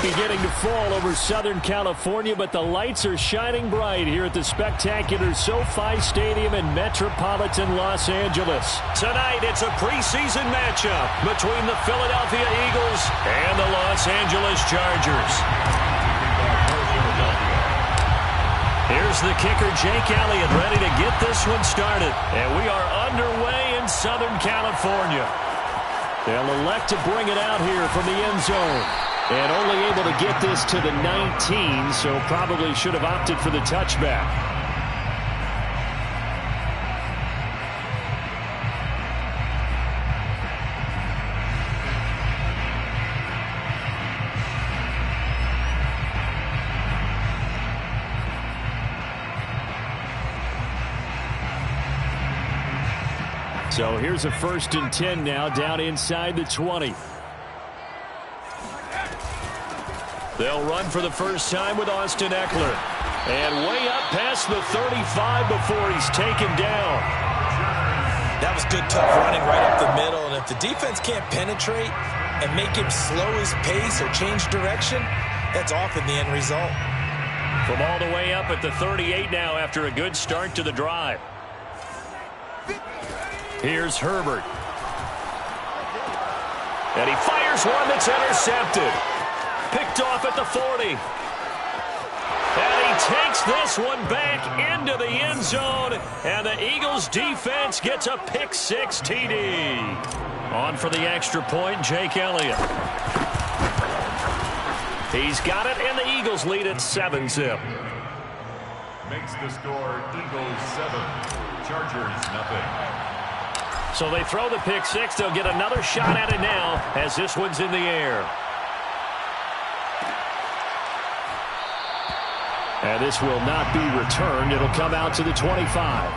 beginning to fall over Southern California, but the lights are shining bright here at the spectacular SoFi Stadium in metropolitan Los Angeles. Tonight, it's a preseason matchup between the Philadelphia Eagles and the Los Angeles Chargers. Here's the kicker, Jake Elliott, ready to get this one started. And we are underway in Southern California. They'll elect to bring it out here from the end zone. And only able to get this to the 19, so probably should have opted for the touchback. So here's a 1st and 10 now, down inside the 20. They'll run for the first time with Austin Eckler. And way up past the 35 before he's taken down. That was good, tough running right up the middle. And if the defense can't penetrate and make him slow his pace or change direction, that's often the end result. From all the way up at the 38 now after a good start to the drive. Here's Herbert. And he fires one that's intercepted. Picked off at the 40. And he takes this one back into the end zone. And the Eagles defense gets a pick-6 TD. On for the extra point, Jake Elliott. He's got it, and the Eagles lead at 7-zip. Makes the score Eagles 7, Chargers nothing. So they throw the pick-6. They'll get another shot at it now as this one's in the air. And this will not be returned. It'll come out to the 25.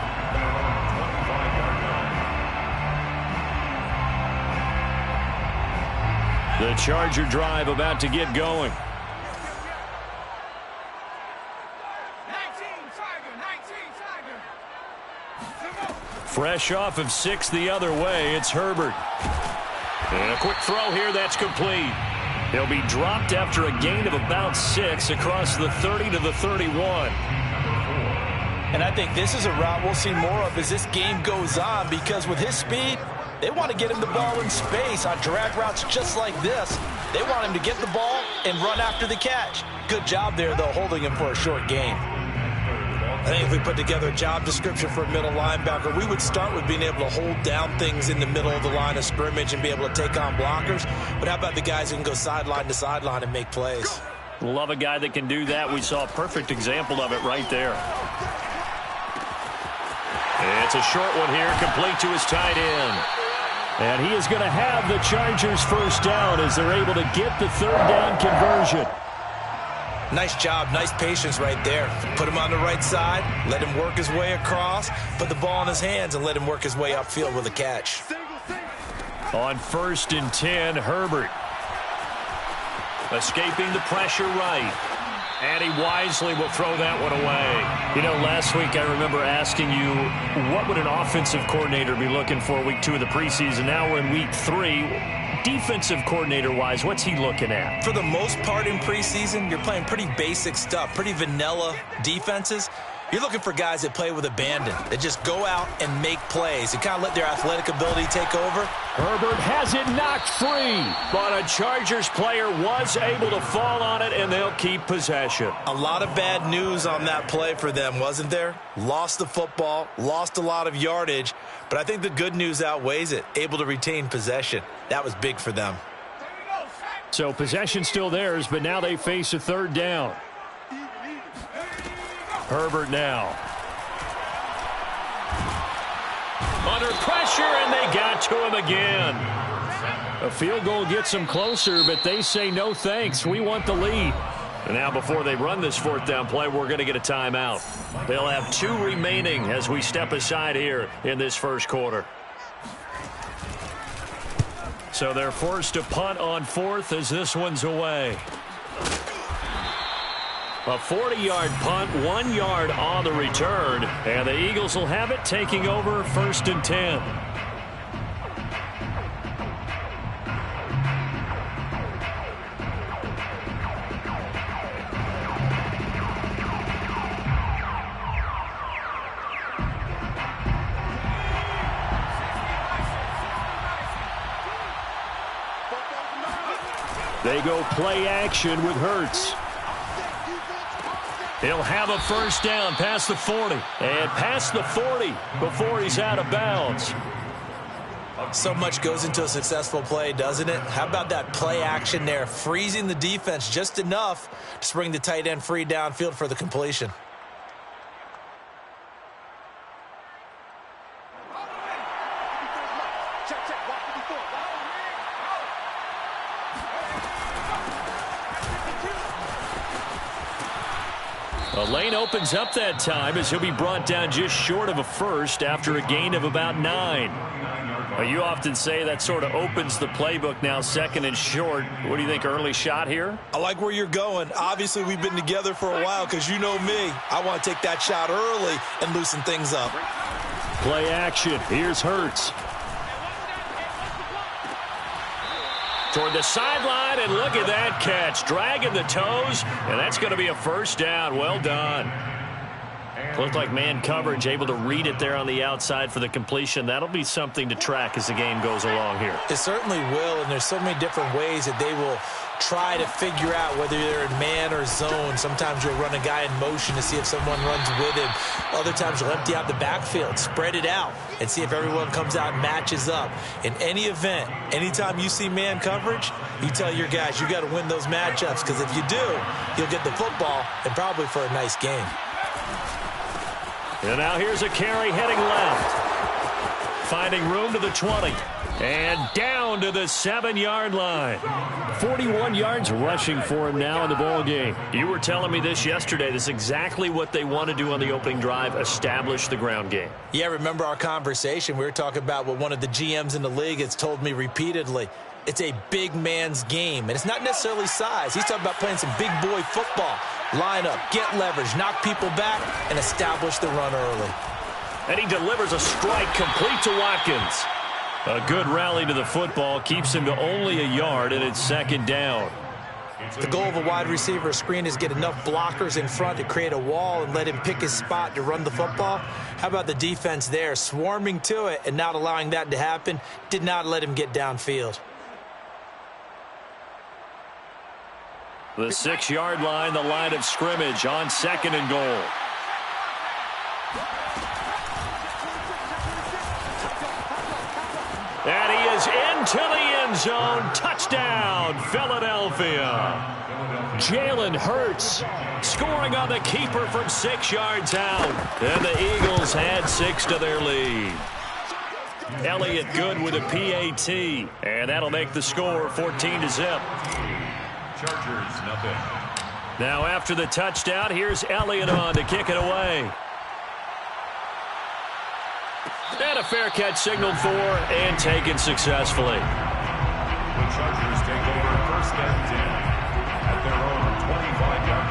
The Charger drive about to get going. Fresh off of 6 the other way, it's Herbert. And a quick throw here, that's complete. He'll be dropped after a gain of about 6 across the 30 to the 31. And I think this is a route we'll see more of as this game goes on, because with his speed, they want to get him the ball in space on drag routes just like this. They want him to get the ball and run after the catch. Good job there, though, holding him for a short gain. I think if we put together a job description for a middle linebacker, we would start with being able to hold down things in the middle of the line of scrimmage and be able to take on blockers. But how about the guys who can go sideline to sideline and make plays? Love a guy that can do that. We saw a perfect example of it right there. It's a short one here, complete to his tight end. And he is going to have the Chargers first down as they're able to get the 3rd down conversion. Nice job, nice patience right there. Put him on the right side, let him work his way across, put the ball in his hands, and let him work his way upfield with a catch. On 1st and 10, Herbert. Escaping the pressure right. And he wisely will throw that one away. You know, last week I remember asking you, what would an offensive coordinator be looking for week 2 of the preseason? Now we're in week 3. Defensive coordinator-wise, what's he looking at? For the most part in preseason, you're playing pretty basic stuff, pretty vanilla defenses. You're looking for guys that play with abandon, that just go out and make plays and kind of let their athletic ability take over. Herbert has it knocked free, but a Chargers player was able to fall on it, and they'll keep possession. A lot of bad news on that play for them, wasn't there? Lost the football, lost a lot of yardage, but I think the good news outweighs it. Able to retain possession. That was big for them. So possession still theirs, but now they face a 3rd down. Herbert now. Under pressure, and they got to him again. A field goal gets them closer, but they say no thanks. We want the lead. And now before they run this 4th down play, we're going to get a timeout. They'll have 2 remaining as we step aside here in this first quarter. So they're forced to punt on 4th as this one's away. A 40-yard punt, 1 yard on the return. And the Eagles will have it, taking over 1st and 10. They go play action with Hurts. He'll have a first down past the 40. And past the 40 before he's out of bounds. So much goes into a successful play, doesn't it? How about that play action there, freezing the defense just enough to bring the tight end free downfield for the completion. The lane opens up that time as he'll be brought down just short of a first after a gain of about 9. You often say that sort of opens the playbook now, second and short. What do you think, early shot here? I like where you're going. Obviously, we've been together for a while because you know me. I want to take that shot early and loosen things up. Play action. Here's Hurts. Toward the sideline, and look at that catch. Dragging the toes, and that's going to be a first down. Well done. Looked like man coverage, able to read it there on the outside for the completion. That'll be something to track as the game goes along here. It certainly will, and there's so many different ways that they will try to figure out whether they're in man or zone. Sometimes you'll run a guy in motion to see if someone runs with him. Other times you'll empty out the backfield, spread it out, and see if everyone comes out and matches up. In any event, anytime you see man coverage, you tell your guys you got to win those matchups, because if you do, you'll get the football and probably for a nice game. And now here's a carry heading left. Finding room to the 20. And down to the 7-yard line. 41 yards rushing for him now in the ball game. You were telling me this yesterday. This is exactly what they want to do on the opening drive, establish the ground game. Yeah, remember our conversation? We were talking about what one of the GMs in the league has told me repeatedly. It's a big man's game, and it's not necessarily size. He's talking about playing some big boy football. Line up, get leverage, knock people back, and establish the run early. And he delivers a strike complete to Watkins. A good rally to the football keeps him to only a yard, and it's second down. The goal of a wide receiver screen is get enough blockers in front to create a wall and let him pick his spot to run the football. How about the defense there, swarming to it and not allowing that to happen? Did not let him get downfield. The 6-yard line, the line of scrimmage on second and goal. And he is into the end zone. Touchdown, Philadelphia. Jalen Hurts scoring on the keeper from 6 yards out. And the Eagles had 6 to their lead. Elliott good with a PAT. And that'll make the score 14-0. Chargers, nothing. Now after the touchdown, here's Elliott on to kick it away. And a fair catch signaled for and taken successfully. The Chargers take over first and 10 at their own 25-yard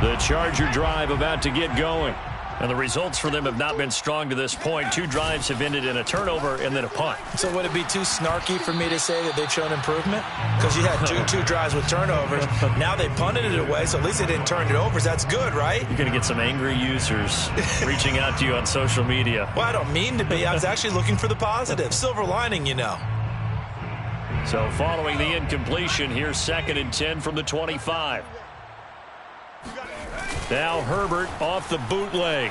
line. The Charger drive about to get going. And the results for them have not been strong to this point. 2 drives have ended in a turnover and then a punt. So would it be too snarky for me to say that they've shown improvement? Because you had two drives with turnovers. Now they punted it away, so at least they didn't turn it over. That's good, right? You're going to get some angry users reaching out to you on social media. Well, I don't mean to be. I was actually looking for the positive. Silver lining, you know. So following the incompletion, here's second and 10 from the 25. Now Herbert off the bootleg.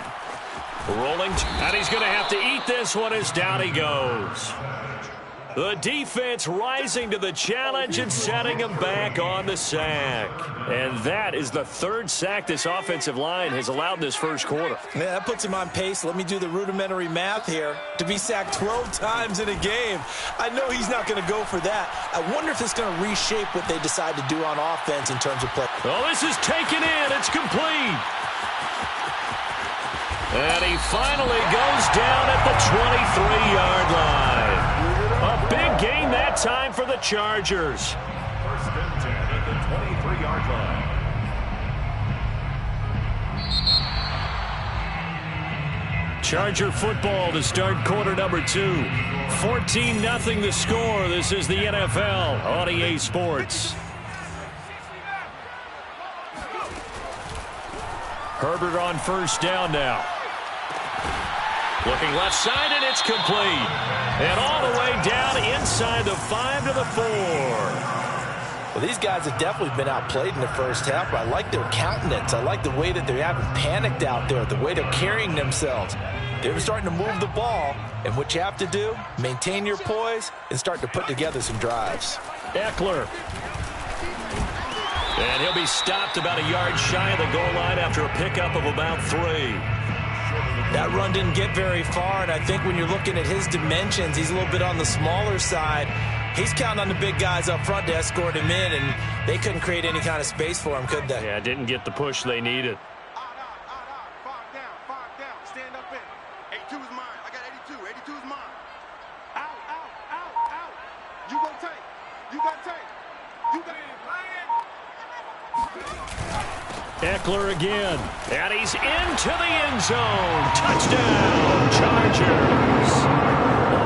Rolling, and he's going to have to eat this one as down he goes. The defense rising to the challenge and setting him back on the sack. And that is the 3rd sack this offensive line has allowed in this first quarter. Yeah, that puts him on pace. Let me do the rudimentary math here. To be sacked 12 times in a game, I know he's not going to go for that. I wonder if it's going to reshape what they decide to do on offense in terms of play. Oh, this is taken in. It's complete. And he finally goes down at the 23-yard line. A big gain that time for the Chargers. First and 10 at the 23-yard line. Charger football to start quarter number 2. 14-0 the score. This is the NFL on EA Sports. Herbert on first down now. Looking left side, and it's complete. And all the way down inside the 5 to the 4. Well, these guys have definitely been outplayed in the first half, but I like their countenance. I like the way that they haven't panicked out there, the way they're carrying themselves. They're starting to move the ball, and what you have to do, maintain your poise and start to put together some drives. Eckler. And he'll be stopped about a yard shy of the goal line after a pickup of about 3. That run didn't get very far, and I think when you're looking at his dimensions, he's a little bit on the smaller side. He's counting on the big guys up front to escort him in, and they couldn't create any kind of space for him, could they? Yeah, didn't get the push they needed. 5 down, stand up in. 82 is mine. I got 82. 82 is mine. Out. You got take. You got take. Eckler again, and he's into the end zone. Touchdown, Chargers.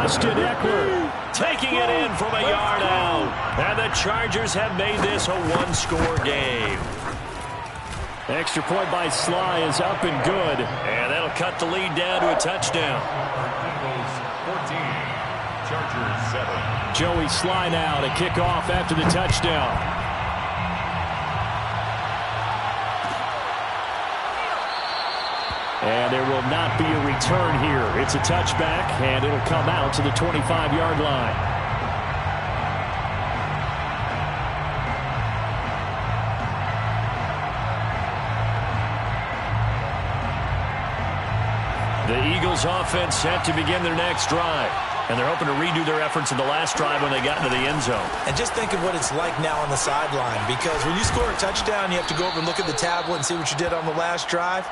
Austin Eckler taking it in from a yard out. And the Chargers have made this a one-score game. Extra point by Sly is up and good. And that'll cut the lead down to a touchdown. Eagles 14, Chargers 7. Joey Sly now to kick off after the touchdown. And there will not be a return here. It's a touchback, and it'll come out to the 25-yard line. The Eagles offense set to begin their next drive. And they're hoping to redo their efforts in the last drive when they got into the end zone. And just think of what it's like now on the sideline, because when you score a touchdown, you have to go over and look at the tablet and see what you did on the last drive.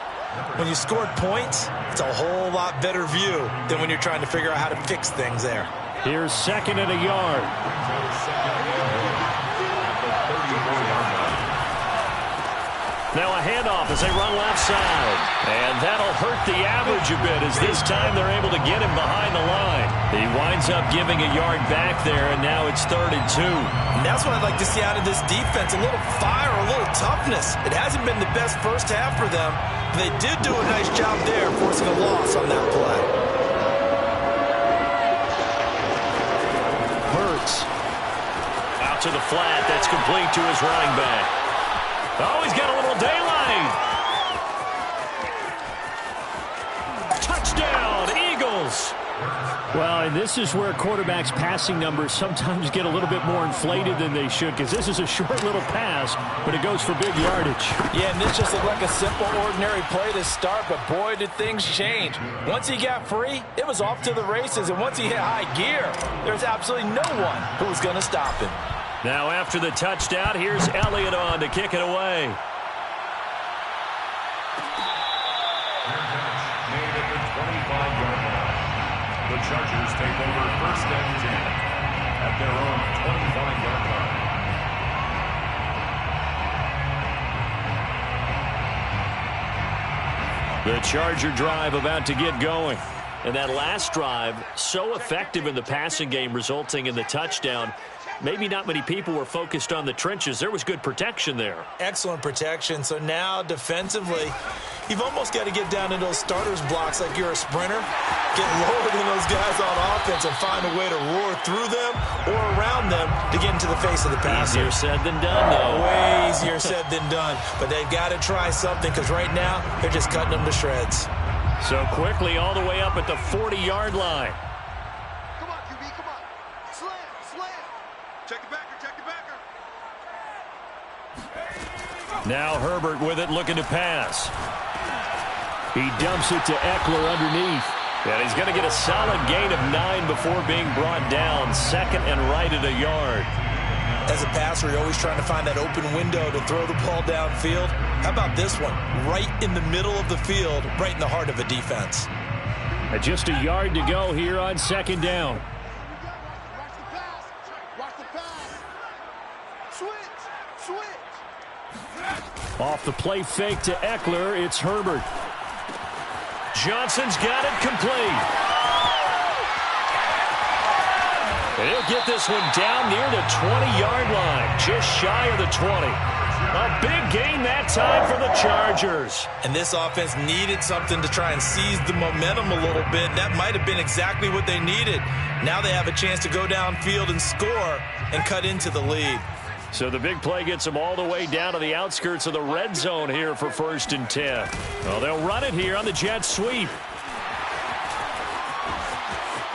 When you scored points, it's a whole lot better view than when you're trying to figure out how to fix things there. Here's 2nd and a yard. Now a handoff as they run left side. And that'll hurt the average a bit as this time they're able to get him behind the line. He winds up giving a yard back there, and now it's 3rd and 2. And that's what I'd like to see out of this defense, a little fire, a little toughness. It hasn't been the best first half for them. They did do a nice job there, forcing a loss on that play. Hurts. Out to the flat. That's complete to his running back. Oh, he's got a little daylight. Touchdown, Eagles. Well, and this is where quarterbacks' passing numbers sometimes get a little bit more inflated than they should, because this is a short little pass, but it goes for big yardage. Yeah, and this just looked like a simple, ordinary play to start, but boy, did things change. Once he got free, it was off to the races, and once he hit high gear, there's absolutely no one who was going to stop him. Now after the touchdown, here's Elliott on to kick it away. Made at the 25-yard line. The Chargers take over 1st and 10 at their own 25-yard line. The Charger drive about to get going. And that last drive, so effective in the passing game, resulting in the touchdown. Maybe not many people were focused on the trenches. There was good protection there. Excellent protection. So now defensively, you've almost got to get down into those starters blocks like you're a sprinter. Get lower than those guys on offense and find a way to roar through them or around them to get into the face of the passer. Easier said than done, though. Way easier said than done. But they've got to try something, because right now they're just cutting them to shreds. So quickly all the way up at the 40-yard line. Come on, QB, come on. Slam. Check the backer. Now Herbert with it, looking to pass. He dumps it to Eckler underneath. And he's going to get a solid gain of 9 before being brought down. 2nd and right at a yard. As a passer, you're always trying to find that open window to throw the ball downfield. How about this one? Right in the middle of the field, right in the heart of a defense. Just a yard to go here on 2nd down. Watch the pass. Switch. Off the play fake to Eckler, it's Herbert. Johnson's got it complete. And he'll get this one down near the 20-yard line, just shy of the 20. A big gain that time for the Chargers. And this offense needed something to try and seize the momentum a little bit. That might have been exactly what they needed. Now they have a chance to go downfield and score and cut into the lead. So the big play gets them all the way down to the outskirts of the red zone here for 1st and 10. Well, they'll run it here on the jet sweep.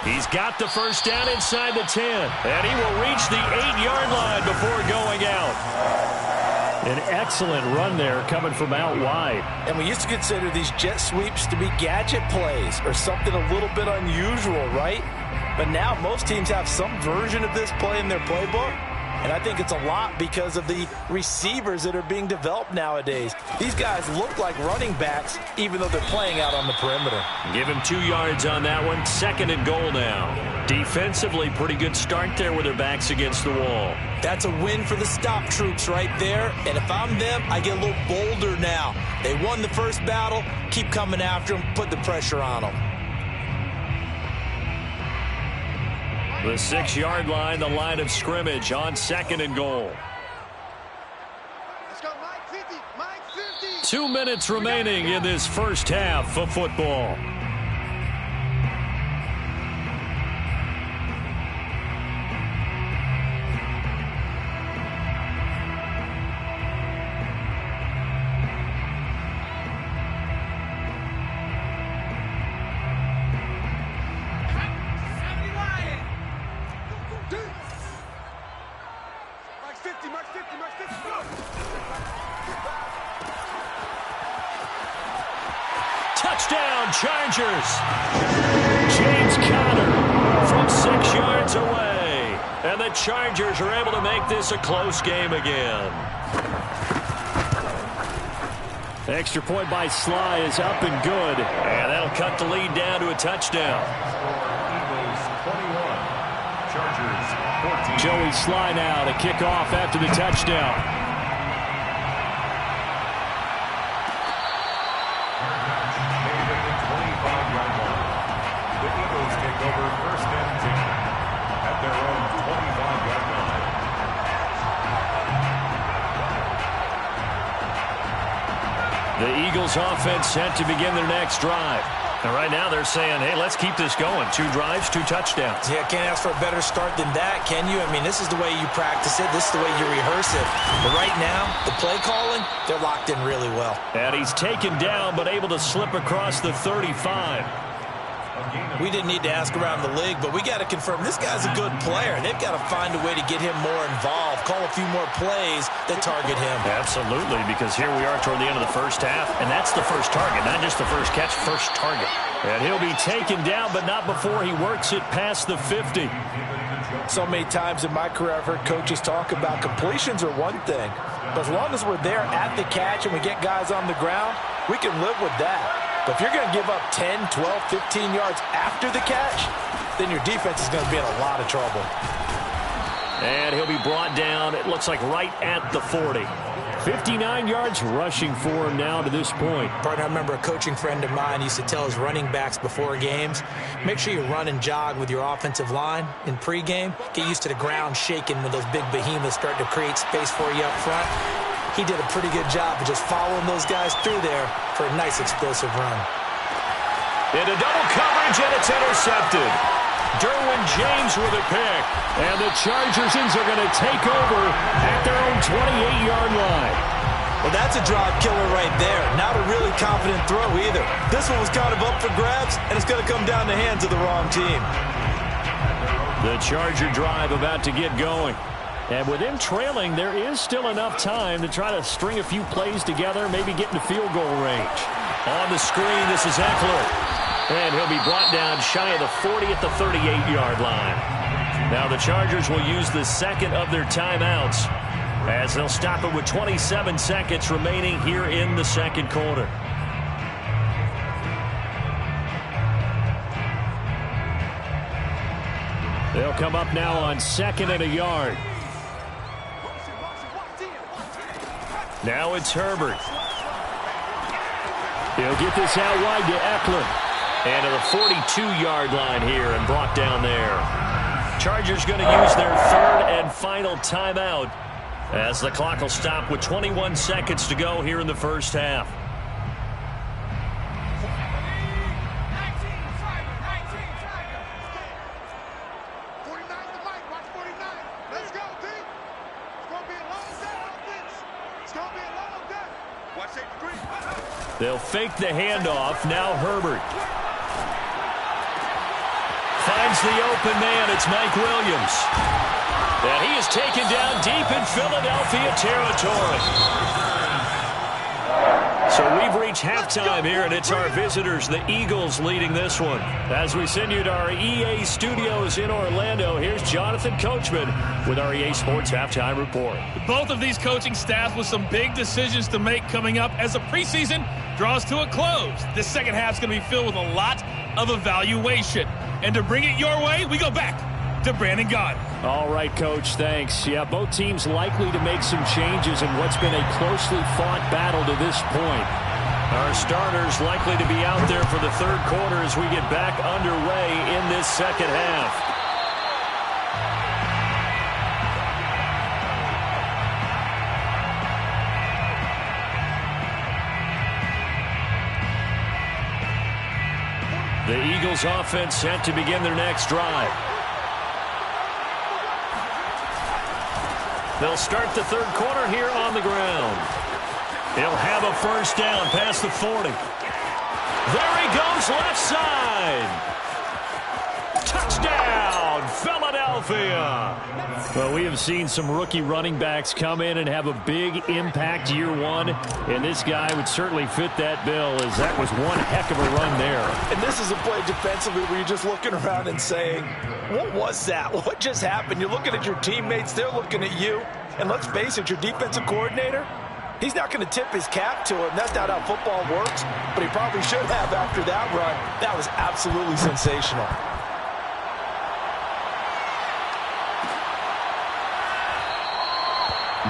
He's got the first down inside the 10. And he will reach the 8-yard line before going out. An excellent run there coming from out wide. And we used to consider these jet sweeps to be gadget plays or something a little bit unusual, right? But now most teams have some version of this play in their playbook. And I think it's a lot because of the receivers that are being developed nowadays. These guys look like running backs, even though they're playing out on the perimeter. Give him 2 yards on that one. 2nd and goal now. Defensively, pretty good start there with their backs against the wall. That's a win for the stop troops right there. And if I'm them, I get a little bolder now. They won the first battle. Keep coming after them. Put the pressure on them. The 6-yard line, the line of scrimmage on 2nd and goal. Let's go, Mike 50, Mike 50. 2 minutes remaining in this first half of football. Touchdown, Chargers. James Conner from 6 yards away. And the Chargers are able to make this a close game again. The extra point by Sly is up and good. And that'll cut the lead down to a touchdown. Eagles 21, Chargers 14. Joey Sly now to kick off after the touchdown. Over 1st and 10 at their own 25-yard line. The Eagles offense set to begin their next drive. And right now they're saying, hey, let's keep this going. 2 drives, 2 touchdowns. Yeah, can't ask for a better start than that, can you? I mean, this is the way you practice it. This is the way you rehearse it. But right now, the play calling, they're locked in really well. And he's taken down but able to slip across the 35. We didn't need to ask around the league, but we got to confirm this guy's a good player. They've got to find a way to get him more involved, call a few more plays that target him. Absolutely, because here we are toward the end of the first half, and that's the first target, not just the first catch, first target. And he'll be taken down, but not before he works it past the 50. So many times in my career, I've heard coaches talk about completions are one thing, but as long as we're there at the catch and we get guys on the ground, we can live with that. But if you're going to give up 10, 12, 15 yards after the catch, then your defense is going to be in a lot of trouble. And he'll be brought down, it looks like right at the 40. 59 yards rushing for him now to this point. Partner, I remember a coaching friend of mine used to tell his running backs before games, make sure you run and jog with your offensive line in pregame. Get used to the ground shaking when those big behemoths start to create space for you up front. He did a pretty good job of just following those guys through there for a nice explosive run. Into double coverage, and it's intercepted. Derwin James with a pick. And the Chargers are going to take over at their own 28-yard line. Well, that's a drive killer right there. Not a really confident throw either. This one was kind of up for grabs, and it's going to come down the hands of the wrong team. The Charger drive about to get going. And with him trailing, there is still enough time to try to string a few plays together, maybe get into field goal range. On the screen, this is Eckler. And he'll be brought down shy of the 40 at the 38-yard line. Now the Chargers will use the second of their timeouts as they'll stop it with 27 seconds remaining here in the second quarter. They'll come up now on 2nd and a yard. Now it's Herbert. He'll get this out wide to Eckler. And to the 42-yard line here and brought down there. Chargers going to use their 3rd and final timeout As the clock will stop with 21 seconds to go here in the first half. They'll fake the handoff. Now Herbert finds the open man. It's Mike Williams. And he is taken down deep in Philadelphia territory. So we've reached halftime here, and it's our visitors, the Eagles, leading this one. As we send you to our EA studios in Orlando, here's Jonathan Coachman with our EA Sports Halftime Report. Both of these coaching staffs with some big decisions to make coming up as the preseason draws to a close. This second half is going to be filled with a lot of evaluation. And to bring it your way, we go back to Brandon Gott. All right, Coach, thanks. Yeah, both teams likely to make some changes in what's been a closely fought battle to this point. Our starters likely to be out there for the third quarter as we get back underway in this second half. The Eagles offense set to begin their next drive. They'll start the third quarter here on the ground. He'll have a first down past the 40. There he goes, left side. Touchdown, Philadelphia. Well, we have seen some rookie running backs come in and have a big impact year one, and this guy would certainly fit that bill, as that was one heck of a run there. And this is a play defensively where you're just looking around and saying, what was that? What just happened? You're looking at your teammates, they're looking at you, and let's face it, your defensive coordinator, he's not going to tip his cap to him. That's not how football works, but he probably should have after that run. That was absolutely sensational.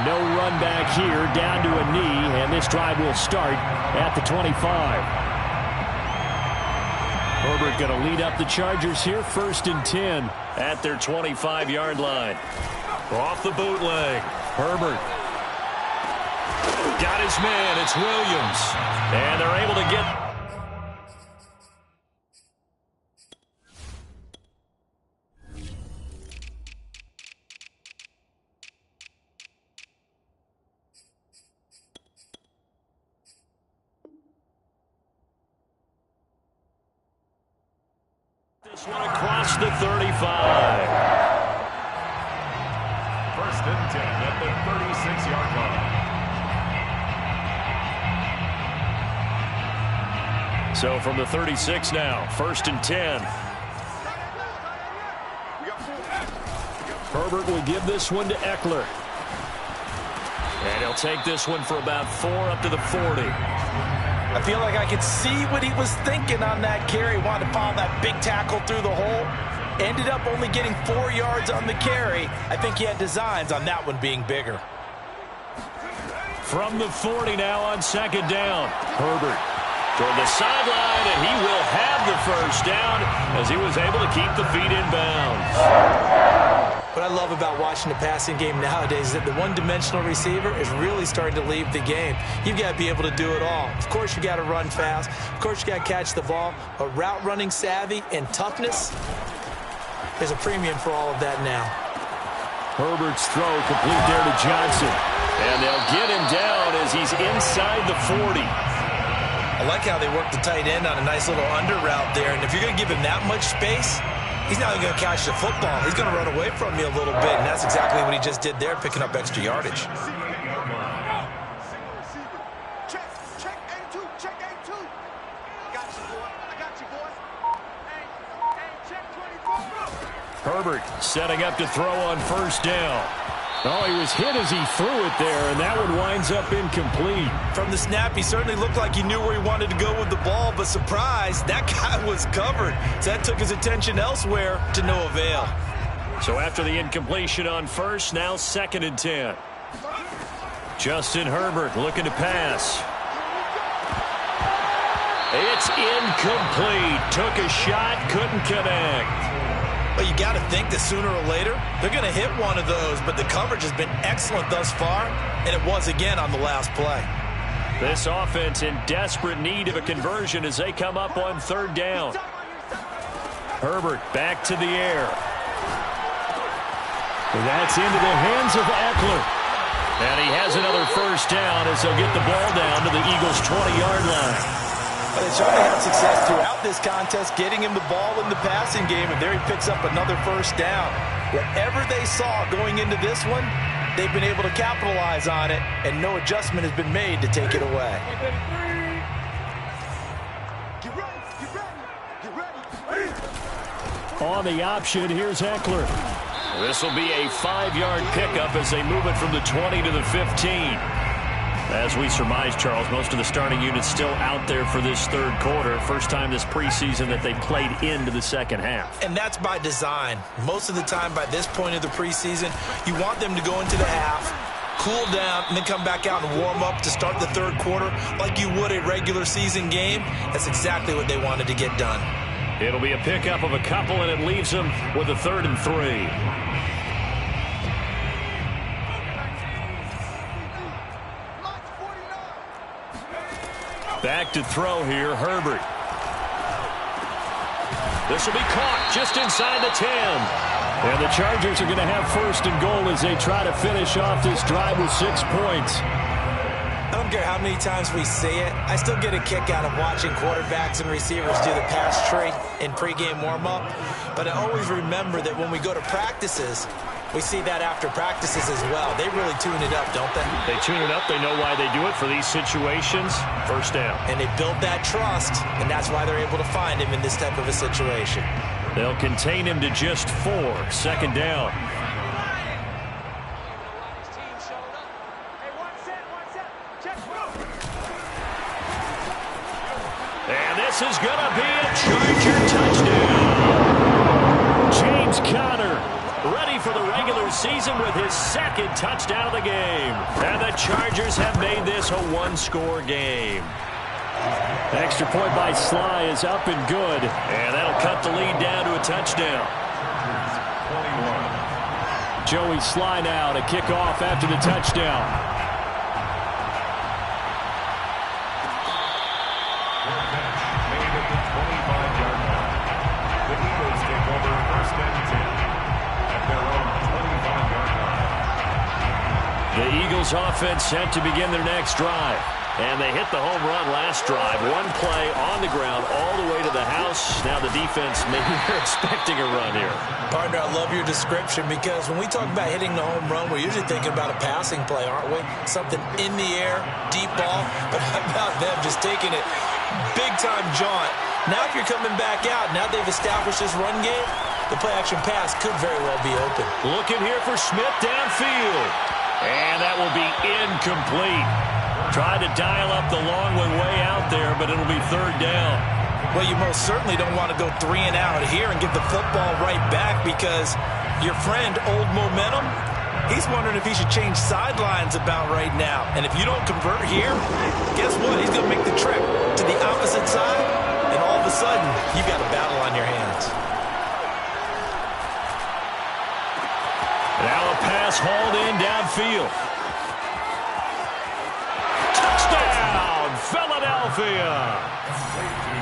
No run back here, down to a knee, and this drive will start at the 25. Herbert going to lead up the Chargers here, 1st and 10 at their 25-yard line. Off the bootleg, Herbert got his man. It's Williams, and they're able to get. This one across the 35. 1st and 10 at the 36-yard line. So from the 36 now, 1st and 10. Herbert will give this one to Eckler. And he'll take this one for about 4 up to the 40. I feel like I could see what he was thinking on that carry. Wanted to follow that big tackle through the hole. Ended up only getting 4 yards on the carry. I think he had designs on that one being bigger. From the 40 now on 2nd down. Herbert toward the sideline, and he will have the first down as he was able to keep the feet in bounds. What I love about watching the passing game nowadays is that the one-dimensional receiver is really starting to leave the game. You've got to be able to do it all. Of course, you got to run fast. Of course, you got to catch the ball. But route running savvy and toughness, there's a premium for all of that now. Herbert's throw complete there to Johnson. And they'll get him down as he's inside the 40. I like how they work the tight end on a nice little under route there. And if you're going to give him that much space, he's not going to catch the football. He's going to run away from you a little bit, and that's exactly what he just did there, picking up extra yardage. Check A2, check A2. Got you, boy. I got you, boy. Hey, check 24. Herbert setting up to throw on 1st down. Oh, he was hit as he threw it there, and that one winds up incomplete. From the snap, he certainly looked like he knew where he wanted to go with the ball, but surprise, that guy was covered. So that took his attention elsewhere to no avail. So after the incompletion on 1st, now 2nd and 10. Justin Herbert looking to pass. It's incomplete. Took a shot, couldn't connect. Well, you got to think that sooner or later, they're going to hit one of those, but the coverage has been excellent thus far, and it was again on the last play. This offense in desperate need of a conversion as they come up on third down. Herbert back to the air. That's into the hands of Eckler. And he has another first down as they'll get the ball down to the Eagles' 20-yard line. But they certainly had success throughout this contest, getting him the ball in the passing game, and there he picks up another first down. Whatever they saw going into this one, they've been able to capitalize on it, and no adjustment has been made to take it away. On the option, here's Eckler. This will be a 5-yard pickup as they move it from the 20 to the 15. As we surmise, Charles, most of the starting units still out there for this third quarter. First time this preseason that they played into the second half. And that's by design. Most of the time by this point of the preseason, you want them to go into the half, cool down, and then come back out and warm up to start the third quarter like you would a regular season game. That's exactly what they wanted to get done. It'll be a pickup of a couple, and it leaves them with a 3rd and 3. Back to throw here, Herbert. This will be caught just inside the 10. And the Chargers are going to have 1st and goal as they try to finish off this drive with 6 points. I don't care how many times we say it, I still get a kick out of watching quarterbacks and receivers do the pass tree in pregame warm-up. But I always remember that when we go to practices, we see that after practices as well. They really tune it up, don't they? They tune it up. They know why they do it for these situations. First down. And they build that trust, and that's why they're able to find him in this type of a situation. They'll contain him to just 4. 2nd down. And this is going to be a Charger touchdown. James Conner ready for the regular season with his 2nd touchdown of the game. And the Chargers have made this a 1-score game. Extra point by Sly is up and good. And that'll cut the lead down to a touchdown. 21. Joey Sly now to kick off after the touchdown. Made at the 25-yard line. The Eagles take over 1st and 10 at their own 25-yard line. The Eagles offense set to begin their next drive. And they hit the home run last drive. 1 play on the ground all the way to the house. Now the defense, maybe they're expecting a run here. Partner, I love your description because when we talk about hitting the home run, we're usually thinking about a passing play, aren't we? Something in the air, deep ball. But how about them just taking it big-time jaunt? Now if you're coming back out, now they've established this run game, the play-action pass could very well be open. Looking here for Smith downfield. And that will be incomplete. Tried to dial up the long one way out there, but it'll be 3rd down. Well, you most certainly don't want to go 3 and out here and give the football right back because your friend, Old Momentum, he's wondering if he should change sidelines about right now. And if you don't convert here, guess what? He's going to make the trek to the opposite side, and all of a sudden, you've got a battle on your hands. Now a pass hauled in downfield. Touchdown, Philadelphia!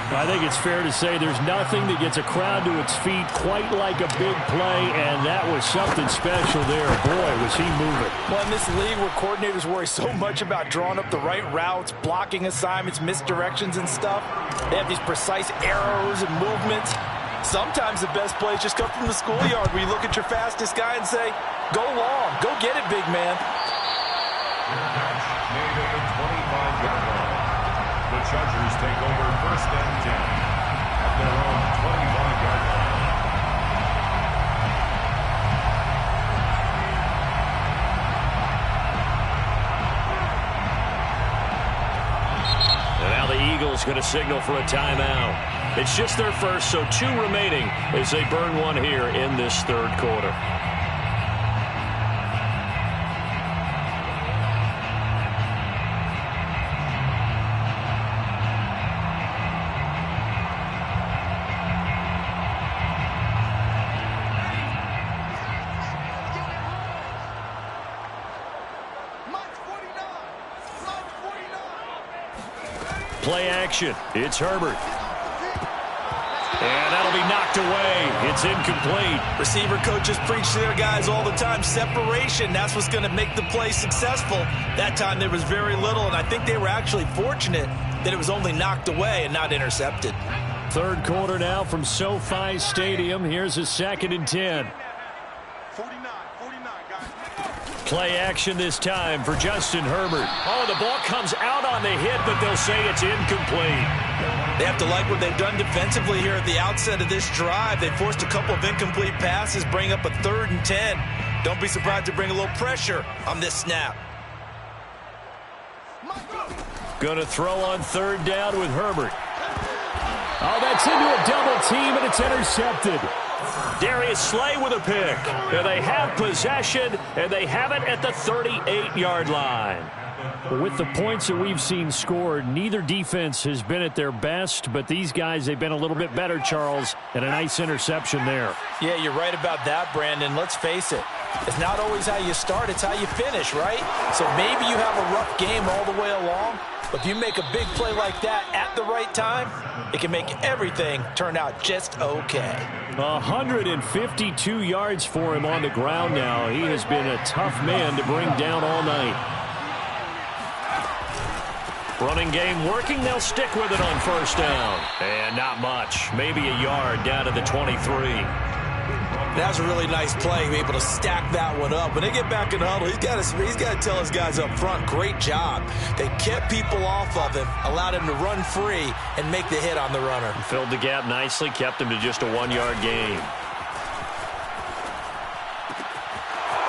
I think it's fair to say there's nothing that gets a crowd to its feet quite like a big play, and that was something special there. Boy, was he moving. Well, in this league where coordinators worry so much about drawing up the right routes, blocking assignments, misdirections and stuff, they have these precise arrows and movements. Sometimes the best plays just come from the schoolyard where you look at your fastest guy and say, go long, go get it, big man. Made at the 25-yard line. The Chargers take over 1st and 10 at their own 25-yard line. And now the Eagles going to signal for a timeout. It's just their first, so 2 remaining as they burn 1 here in this 3rd quarter. Play action. It's Herbert. And that'll be knocked away. It's incomplete. Receiver coaches preach to their guys all the time. Separation, that's what's going to make the play successful. That time there was very little, and I think they were actually fortunate that it was only knocked away and not intercepted. Third quarter now from SoFi Stadium. Here's a 2nd and 10. 49, guys. Play action this time for Justin Herbert. Oh, the ball comes out on the hit, but they'll say it's incomplete. They have to like what they've done defensively here at the outset of this drive. They forced a couple of incomplete passes, bring up a 3rd and 10. Don't be surprised to bring a little pressure on this snap. Going to throw on 3rd down with Herbert. Oh, that's into a double team, and it's intercepted. Darius Slay with a pick. And they have possession, and they have it at the 38-yard line. With the points that we've seen scored, neither defense has been at their best, but these guys, they've been a little bit better, Charles, and a nice interception there. Yeah, you're right about that, Brandon. Let's face it. It's not always how you start, it's how you finish, right? So maybe you have a rough game all the way along, but if you make a big play like that at the right time, it can make everything turn out just okay. 152 yards for him on the ground now. He has been a tough man to bring down all night. Running game working. They'll stick with it on 1st down. And not much. Maybe a yard down to the 23. That was a really nice play, able to stack that one up. When they get back in the huddle, he's got to tell his guys up front, great job. They kept people off of him, allowed him to run free and make the hit on the runner. Filled the gap nicely, kept him to just a 1-yard gain.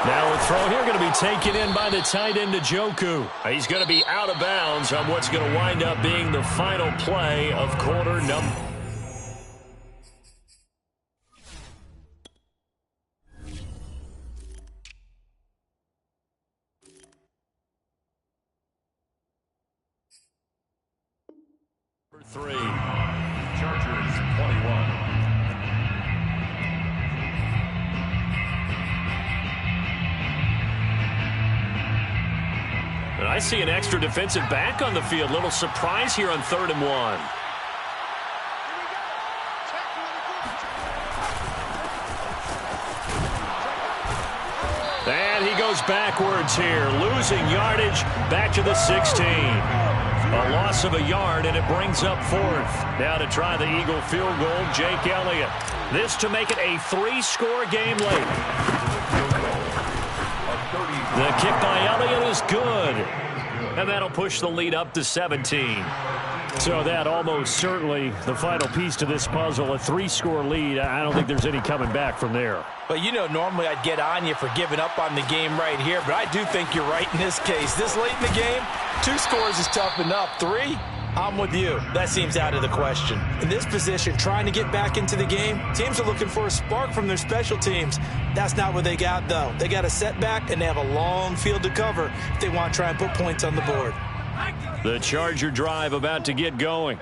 Now a throw here going to be taken in by the tight end, Njoku. He's going to be out of bounds on what's going to wind up being the final play of quarter number. Three. Chargers 21. And I see an extra defensive back on the field. Little surprise here on 3rd and 1. And he goes backwards here, losing yardage back to the 16. A loss of a yard, and it brings up 4th. Now to try the Eagle field goal, Jake Elliott. This to make it a 3-score game late. The kick by Elliott is good. And that'll push the lead up to 17. So that almost certainly the final piece to this puzzle, a 3-score lead. I don't think there's any coming back from there. But, you know, normally I'd get on you for giving up on the game right here, but I do think you're right in this case. This late in the game, 2 scores is tough enough. 3, I'm with you. That seems out of the question. In this position, trying to get back into the game, teams are looking for a spark from their special teams. That's not what they got, though. They got a setback, and they have a long field to cover if they want to try and put points on the board. The Charger drive about to get going.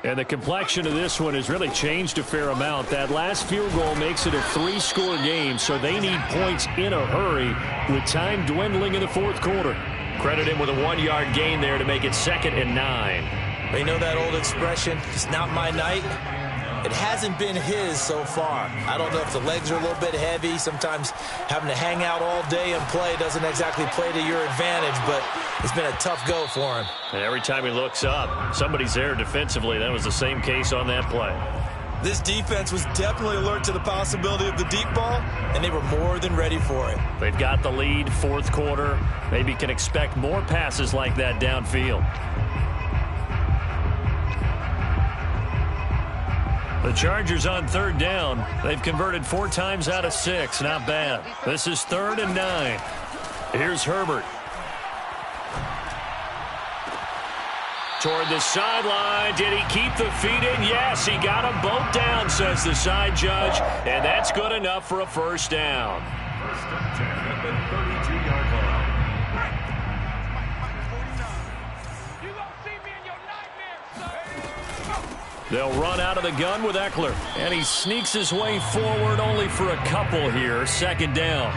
And the complexion of this one has really changed a fair amount. That last field goal makes it a 3-score game, so they need points in a hurry with time dwindling in the 4th quarter. Credit him with a 1-yard gain there to make it 2nd and 9. You know that old expression, it's not my night? It hasn't been his so far. I don't know if the legs are a little bit heavy. Sometimes having to hang out all day and play doesn't exactly play to your advantage, but it's been a tough go for him. And every time he looks up, somebody's there defensively. That was the same case on that play. This defense was definitely alert to the possibility of the deep ball, and they were more than ready for it. They've got the lead, 4th quarter. Maybe can expect more passes like that downfield. The Chargers on 3rd down. They've converted 4 times out of 6. Not bad. This is 3rd and 9. Here's Herbert. Toward the sideline. Did he keep the feet in? Yes, he got them both down, says the side judge. And that's good enough for a 1st down. 1st and 10 at the 32-yard line. They'll run out of the gun with Eckler. And he sneaks his way forward only for a couple here. 2nd down.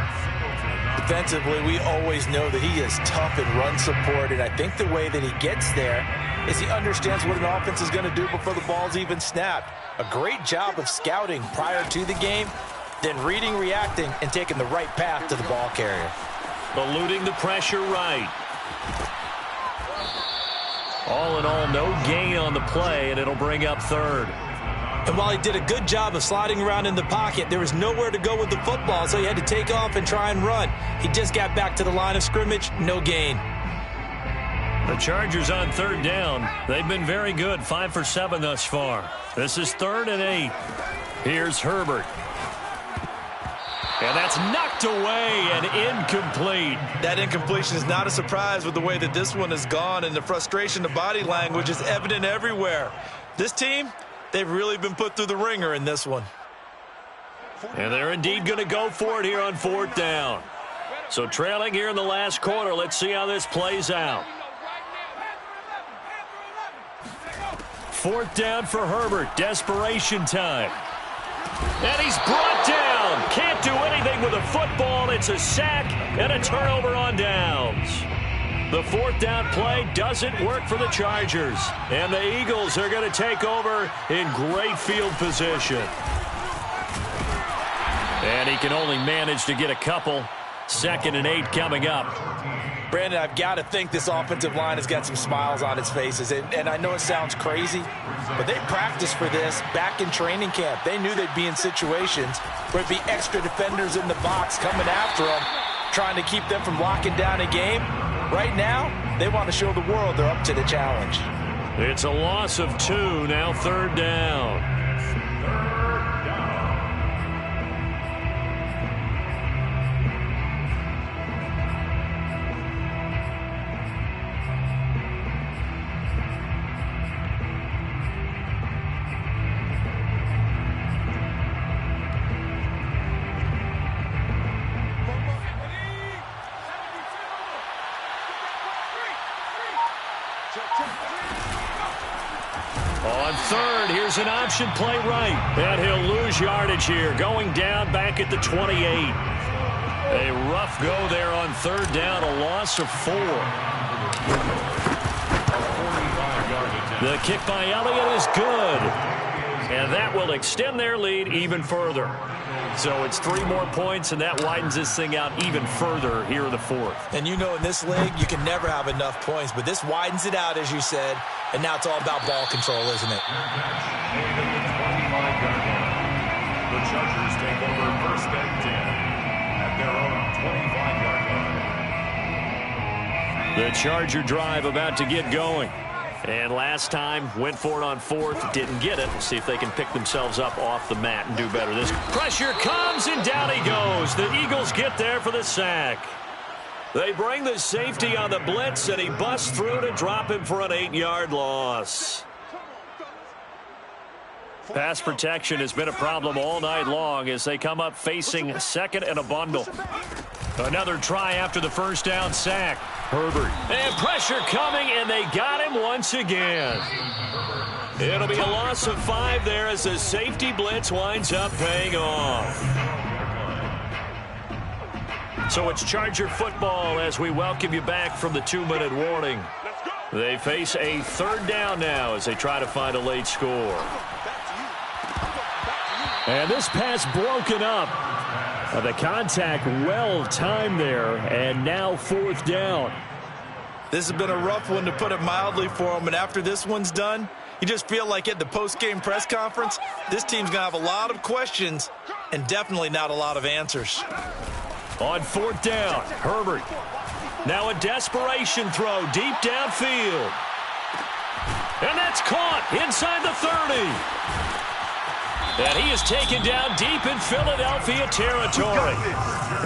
Defensively, we always know that he is tough in run support, and I think the way that he gets there is he understands what an offense is going to do before the ball's even snapped. A great job of scouting prior to the game, then reading, reacting, and taking the right path to the ball carrier. Eluding the pressure right. All in all, no gain on the play, and it'll bring up third. And while he did a good job of sliding around in the pocket, there was nowhere to go with the football, so he had to take off and try and run. He just got back to the line of scrimmage, no gain. The Chargers on third down. They've been very good, 5 for 7 thus far. This is 3rd and 8. Here's Herbert. And that's knocked away and incomplete. That incompletion is not a surprise with the way that this one has gone, and the frustration, the body language is evident everywhere. This team, they've really been put through the ringer in this one. And they're indeed going to go for it here on 4th down. So trailing here in the last quarter, let's see how this plays out. 4th down for Herbert. Desperation time. And he's brought down. Can't do anything with a football. It's a sack and a turnover on downs. The 4th down play doesn't work for the Chargers. And the Eagles are going to take over in great field position. And he can only manage to get a couple. 2nd and 8 coming up. Brandon, I've got to think this offensive line has got some smiles on its faces. And I know it sounds crazy, but they practiced for this back in training camp. They knew they'd be in situations where it'd be extra defenders in the box coming after them, trying to keep them from locking down a game. Right now, they want to show the world they're up to the challenge. It's a loss of 2, now 3rd down. On 3rd, here's an option play right. And he'll lose yardage here, going down back at the 28. A rough go there on 3rd down, a loss of 4. The kick by Elliott is good. And that will extend their lead even further. So it's 3 more points, and that widens this thing out even further here in the 4th. And you know in this league, you can never have enough points, but this widens it out, as you said, and now it's all about ball control, isn't it? The Chargers take over 1st and 10 at their own 25-yard line. The Charger drive about to get going. And last time, went for it on 4th, didn't get it. See if they can pick themselves up off the mat and do better. This pressure comes, and down he goes. The Eagles get there for the sack. They bring the safety on the blitz, and he busts through to drop him for an 8-yard loss. Pass protection has been a problem all night long as they come up facing 2nd and a bundle. Another try after the 1st down sack. Herbert. And pressure coming, and they got him once again. It'll be a loss of 5 there as the safety blitz winds up paying off. So it's Charger football as we welcome you back from the 2-minute warning. They face a 3rd down now as they try to find a late score. And this pass broken up. The contact well timed there, and now 4th down. This has been a rough one, to put it mildly, for them. And after this one's done, you just feel like at the post-game press conference, this team's going to have a lot of questions and definitely not a lot of answers. On 4th down, Herbert. Now a desperation throw deep downfield. And that's caught inside the 30. And he is taken down deep in Philadelphia territory.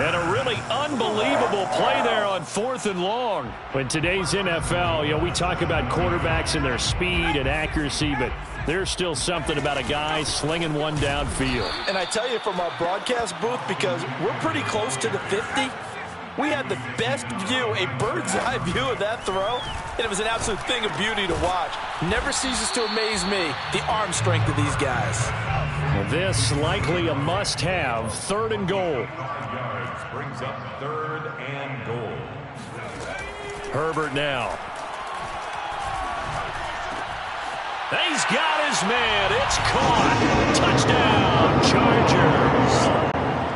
And a really unbelievable play there on 4th and long. In today's NFL, we talk about quarterbacks and their speed and accuracy, but there's still something about a guy slinging one downfield. And I tell you, from our broadcast booth, because we're pretty close to the 50, we had the best view, a bird's-eye view of that throw, and it was an absolute thing of beauty to watch. Never ceases to amaze me, the arm strength of these guys. This likely a must-have, 3rd and goal. Yards brings up 3rd and goal. Herbert now. He's got his man. It's caught. Touchdown, Chargers.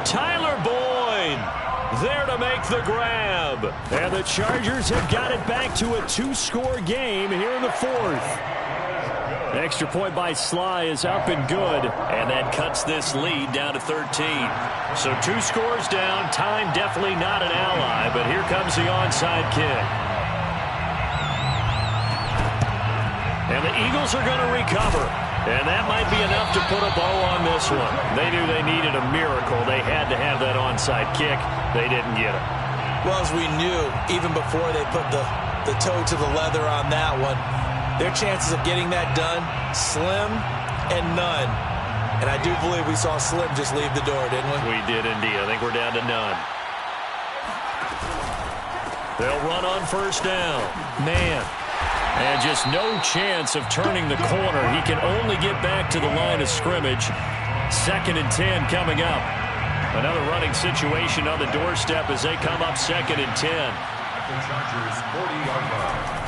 Tyler Boyd there to make the grab. And the Chargers have got it back to a 2-score game here in the 4th. Extra point by Sly is up and good, and that cuts this lead down to 13. So 2 scores down. Time definitely not an ally, but here comes the onside kick. And the Eagles are going to recover. And that might be enough to put a bow on this one. They knew they needed a miracle. They had to have that onside kick. They didn't get it. Well, as we knew, even before they put the toe to the leather on that one, their chances of getting that done, slim and none. And I do believe we saw Slim just leave the door, didn't we? We did indeed. I think we're down to none. They'll run on first down. Man. And just no chance of turning the corner. He can only get back to the line of scrimmage. 2nd and 10 coming up. Another running situation on the doorstep as they come up 2nd and 10. The Chargers 40-yard line.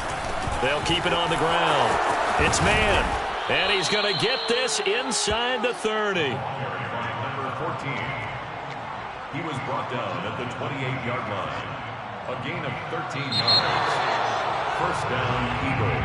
They'll keep it on the ground. It's man. And he's going to get this inside the 30. Number 14. He was brought down at the 28-yard line. A gain of 13 yards. First down, Eagles.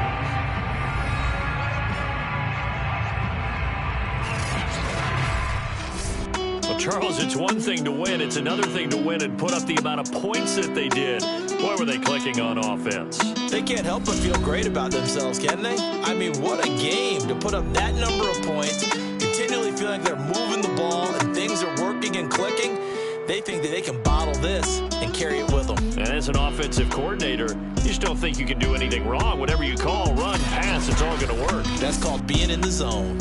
Well, Charles, it's one thing to win. It's another thing to win and put up the amount of points that they did. Boy, were they clicking on offense. They can't help but feel great about themselves, can they? I mean, what a game to put up that number of points, continually feeling like they're moving the ball and things are working and clicking. They think that they can bottle this and carry it with them. And as an offensive coordinator, you just don't think you can do anything wrong. Whatever you call, run, pass, it's all going to work. That's called being in the zone.